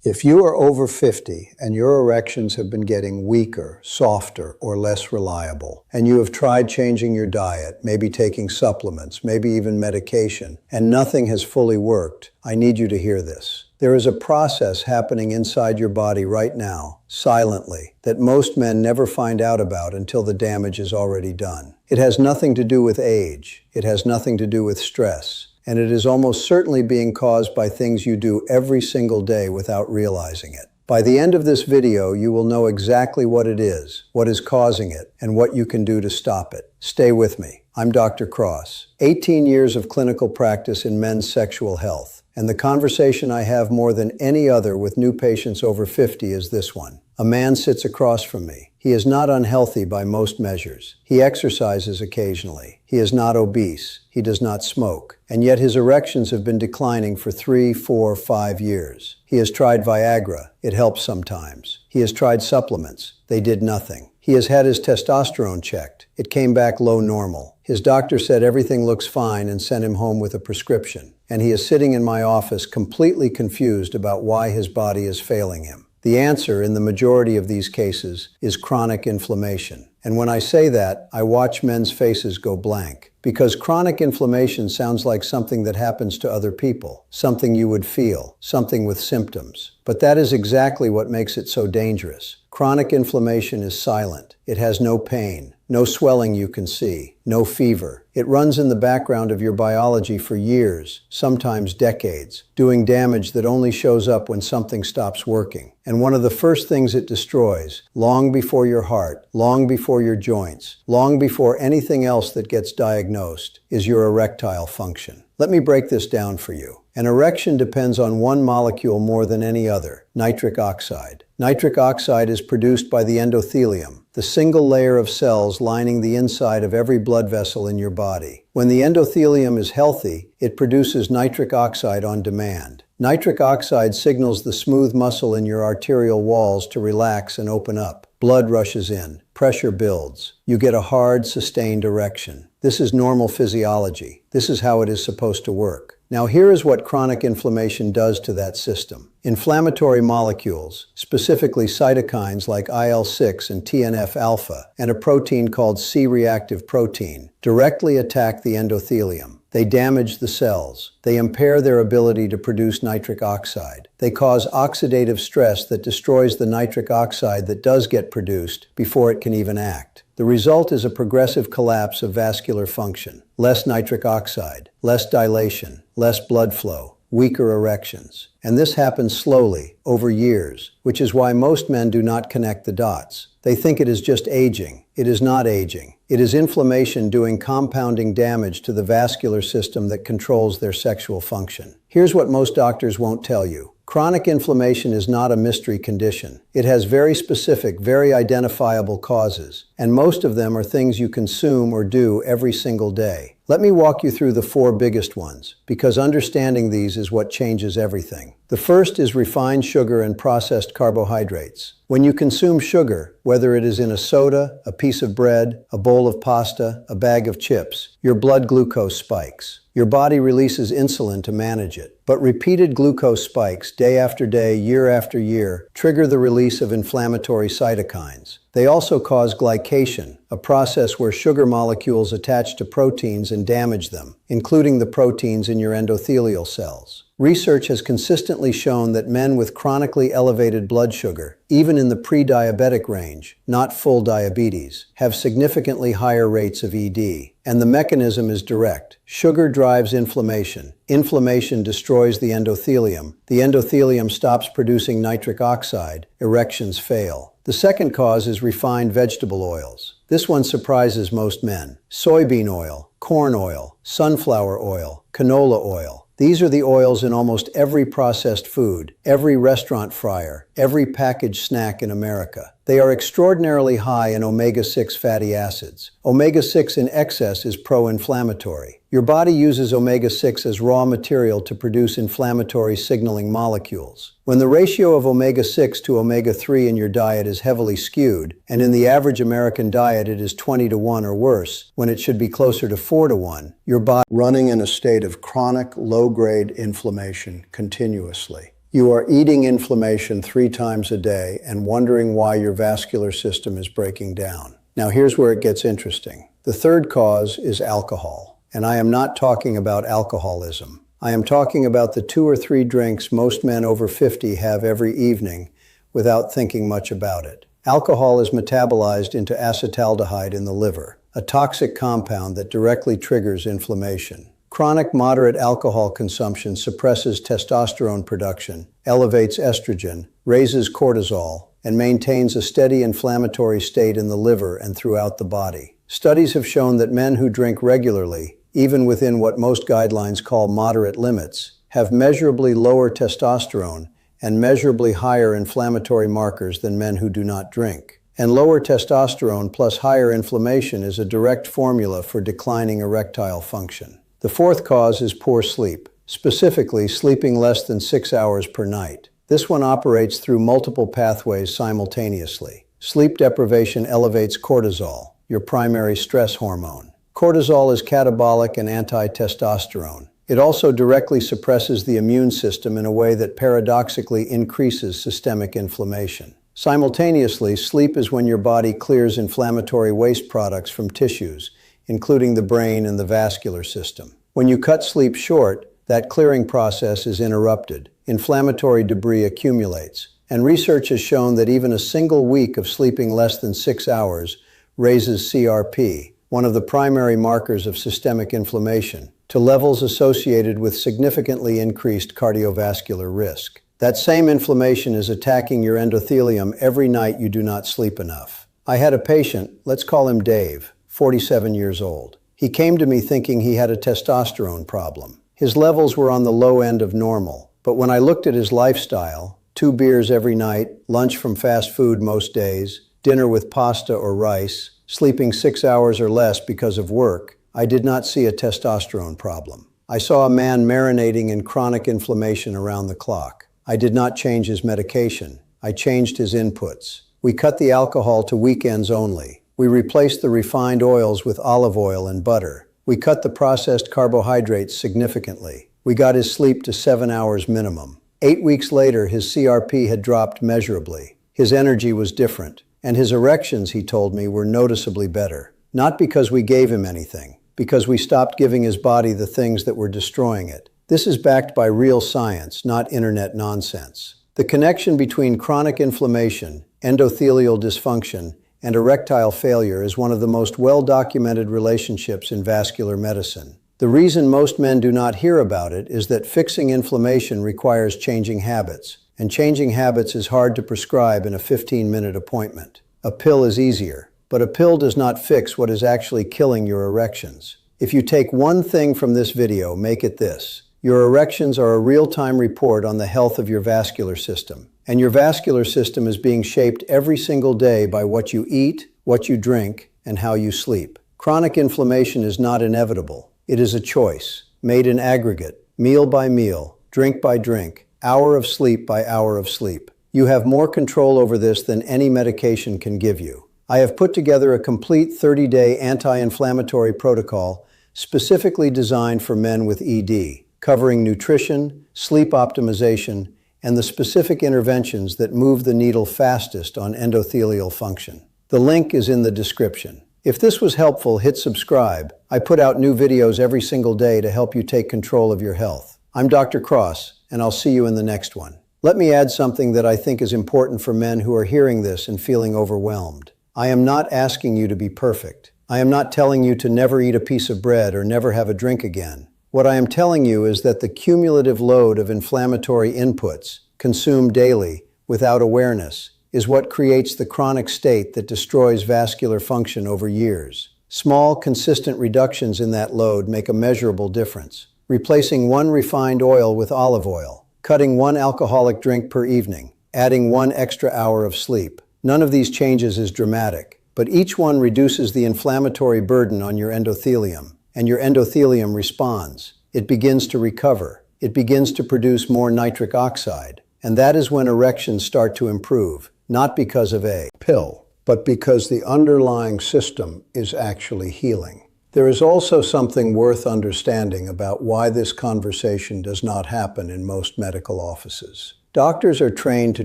If you are over 50 and your erections have been getting weaker, softer, or less reliable, and you have tried changing your diet, maybe taking supplements, maybe even medication, and nothing has fully worked, I need you to hear this. There is a process happening inside your body right now, silently, that most men never find out about until the damage is already done. It has nothing to do with age. It has nothing to do with stress. And it is almost certainly being caused by things you do every single day without realizing it. By the end of this video, you will know exactly what it is, what is causing it, and what you can do to stop it. Stay with me. I'm Dr. Cross. 18 years of clinical practice in men's sexual health. And the conversation I have more than any other with new patients over 50 is this one. A man sits across from me. He is not unhealthy by most measures. He exercises occasionally. He is not obese. He does not smoke. And yet his erections have been declining for 3, 4, 5 years. He has tried Viagra. It helps sometimes. He has tried supplements. They did nothing. He has had his testosterone checked. It came back low normal. His doctor said everything looks fine and sent him home with a prescription. And he is sitting in my office completely confused about why his body is failing him. The answer, in the majority of these cases, is chronic inflammation. And when I say that, I watch men's faces go blank. Because chronic inflammation sounds like something that happens to other people, something you would feel, something with symptoms. But that is exactly what makes it so dangerous. Chronic inflammation is silent. It has no pain, no swelling you can see, no fever. It runs in the background of your biology for years, sometimes decades, doing damage that only shows up when something stops working. And one of the first things it destroys, long before your heart, long before your joints, long before anything else that gets diagnosed, is your erectile function. Let me break this down for you. An erection depends on one molecule more than any other, nitric oxide. Nitric oxide is produced by the endothelium, the single layer of cells lining the inside of every blood vessel in your body. When the endothelium is healthy, it produces nitric oxide on demand. Nitric oxide signals the smooth muscle in your arterial walls to relax and open up. Blood rushes in, pressure builds. You get a hard, sustained erection. This is normal physiology. This is how it is supposed to work. Now here is what chronic inflammation does to that system. Inflammatory molecules, specifically cytokines like IL-6 and TNF-alpha, and a protein called C-reactive protein, directly attack the endothelium. They damage the cells. They impair their ability to produce nitric oxide. They cause oxidative stress that destroys the nitric oxide that does get produced before it can even act. The result is a progressive collapse of vascular function. Less nitric oxide, less dilation, less blood flow, weaker erections. And this happens slowly, over years, which is why most men do not connect the dots. They think it is just aging. It is not aging. It is inflammation doing compounding damage to the vascular system that controls their sexual function. Here's what most doctors won't tell you. Chronic inflammation is not a mystery condition. It has very specific, very identifiable causes, and most of them are things you consume or do every single day. Let me walk you through the 4 biggest ones, because understanding these is what changes everything. The first is refined sugar and processed carbohydrates. When you consume sugar, whether it is in a soda, a piece of bread, a bowl of pasta, a bag of chips, your blood glucose spikes. Your body releases insulin to manage it. But repeated glucose spikes, day after day, year after year, trigger the release of inflammatory cytokines. They also cause glycation, a process where sugar molecules attach to proteins and damage them, including the proteins in your endothelial cells. Research has consistently shown that men with chronically elevated blood sugar, even in the pre-diabetic range, not full diabetes, have significantly higher rates of ED. And the mechanism is direct. Sugar drives inflammation. Inflammation destroys the endothelium. The endothelium stops producing nitric oxide. Erections fail. The second cause is refined vegetable oils. This one surprises most men. Soybean oil, corn oil, sunflower oil, canola oil. These are the oils in almost every processed food, every restaurant fryer, every packaged snack in America. They are extraordinarily high in omega-6 fatty acids. Omega-6 in excess is pro-inflammatory. Your body uses omega-6 as raw material to produce inflammatory signaling molecules. When the ratio of omega-6 to omega-3 in your diet is heavily skewed, and in the average American diet it is 20-to-1 or worse, when it should be closer to 4-to-1, your body running in a state of chronic low-grade inflammation continuously. You are eating inflammation 3 times a day and wondering why your vascular system is breaking down. Now here's where it gets interesting. The third cause is alcohol. And I am not talking about alcoholism. I am talking about the 2 or 3 drinks most men over 50 have every evening without thinking much about it. Alcohol is metabolized into acetaldehyde in the liver, a toxic compound that directly triggers inflammation. Chronic moderate alcohol consumption suppresses testosterone production, elevates estrogen, raises cortisol, and maintains a steady inflammatory state in the liver and throughout the body. Studies have shown that men who drink regularly, even within what most guidelines call moderate limits, have measurably lower testosterone and measurably higher inflammatory markers than men who do not drink. And lower testosterone plus higher inflammation is a direct formula for declining erectile function. The fourth cause is poor sleep, specifically sleeping less than 6 hours per night. This one operates through multiple pathways simultaneously. Sleep deprivation elevates cortisol, your primary stress hormone. Cortisol is catabolic and anti-testosterone. It also directly suppresses the immune system in a way that paradoxically increases systemic inflammation. Simultaneously, sleep is when your body clears inflammatory waste products from tissues, including the brain and the vascular system. When you cut sleep short, that clearing process is interrupted. Inflammatory debris accumulates. And research has shown that even a single week of sleeping less than 6 hours raises CRP, one of the primary markers of systemic inflammation, to levels associated with significantly increased cardiovascular risk. That same inflammation is attacking your endothelium every night you do not sleep enough. I had a patient, let's call him Dave, 47 years old. He came to me thinking he had a testosterone problem. His levels were on the low end of normal, but when I looked at his lifestyle, 2 beers every night, lunch from fast food most days, dinner with pasta or rice, sleeping 6 hours or less because of work, I did not see a testosterone problem. I saw a man marinating in chronic inflammation around the clock. I did not change his medication. I changed his inputs. We cut the alcohol to weekends only. We replaced the refined oils with olive oil and butter. We cut the processed carbohydrates significantly. We got his sleep to 7 hours minimum. 8 weeks later, his CRP had dropped measurably. His energy was different, and his erections, he told me, were noticeably better. Not because we gave him anything, because we stopped giving his body the things that were destroying it. This is backed by real science, not internet nonsense. The connection between chronic inflammation, endothelial dysfunction, and erectile failure is one of the most well-documented relationships in vascular medicine. The reason most men do not hear about it is that fixing inflammation requires changing habits, and changing habits is hard to prescribe in a 15-minute appointment. A pill is easier, but a pill does not fix what is actually killing your erections. If you take one thing from this video, make it this. Your erections are a real-time report on the health of your vascular system. And your vascular system is being shaped every single day by what you eat, what you drink, and how you sleep. Chronic inflammation is not inevitable. It is a choice, made in aggregate, meal by meal, drink by drink, hour of sleep by hour of sleep. You have more control over this than any medication can give you. I have put together a complete 30-day anti-inflammatory protocol specifically designed for men with ED, covering nutrition, sleep optimization, and the specific interventions that move the needle fastest on endothelial function. The link is in the description. If this was helpful, hit subscribe. I put out new videos every single day to help you take control of your health. I'm Dr. Cross, and I'll see you in the next one. Let me add something that I think is important for men who are hearing this and feeling overwhelmed. I am not asking you to be perfect. I am not telling you to never eat a piece of bread or never have a drink again. What I am telling you is that the cumulative load of inflammatory inputs consumed daily without awareness is what creates the chronic state that destroys vascular function over years. Small, consistent reductions in that load make a measurable difference. Replacing 1 refined oil with olive oil, cutting 1 alcoholic drink per evening, adding 1 extra hour of sleep. None of these changes is dramatic, but each one reduces the inflammatory burden on your endothelium, and your endothelium responds. It begins to recover. It begins to produce more nitric oxide, and that is when erections start to improve, not because of a pill, but because the underlying system is actually healing. There is also something worth understanding about why this conversation does not happen in most medical offices. Doctors are trained to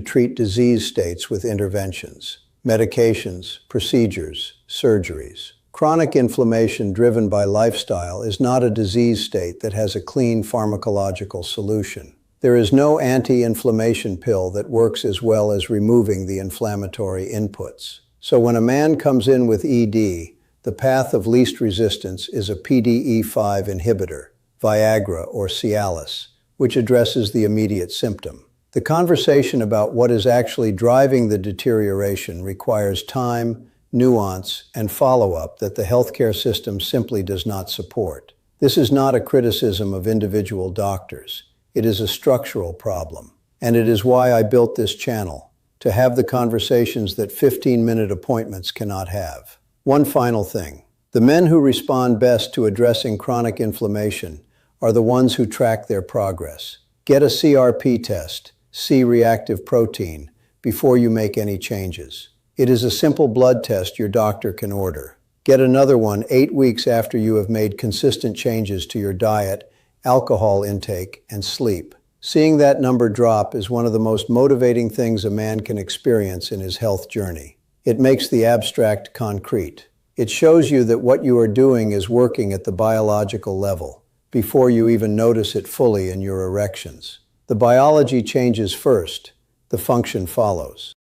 treat disease states with interventions, medications, procedures, surgeries. Chronic inflammation driven by lifestyle is not a disease state that has a clean pharmacological solution. There is no anti-inflammation pill that works as well as removing the inflammatory inputs. So when a man comes in with ED, the path of least resistance is a PDE5 inhibitor, Viagra or Cialis, which addresses the immediate symptom. The conversation about what is actually driving the deterioration requires time, nuance, and follow-up that the healthcare system simply does not support. This is not a criticism of individual doctors. It is a structural problem. And it is why I built this channel, to have the conversations that 15-minute appointments cannot have. One final thing. The men who respond best to addressing chronic inflammation are the ones who track their progress. Get a CRP test, C-reactive protein, before you make any changes. It is a simple blood test your doctor can order. Get another one 8 weeks after you have made consistent changes to your diet, alcohol intake, and sleep. Seeing that number drop is one of the most motivating things a man can experience in his health journey. It makes the abstract concrete. It shows you that what you are doing is working at the biological level, before you even notice it fully in your erections. The biology changes first, the function follows.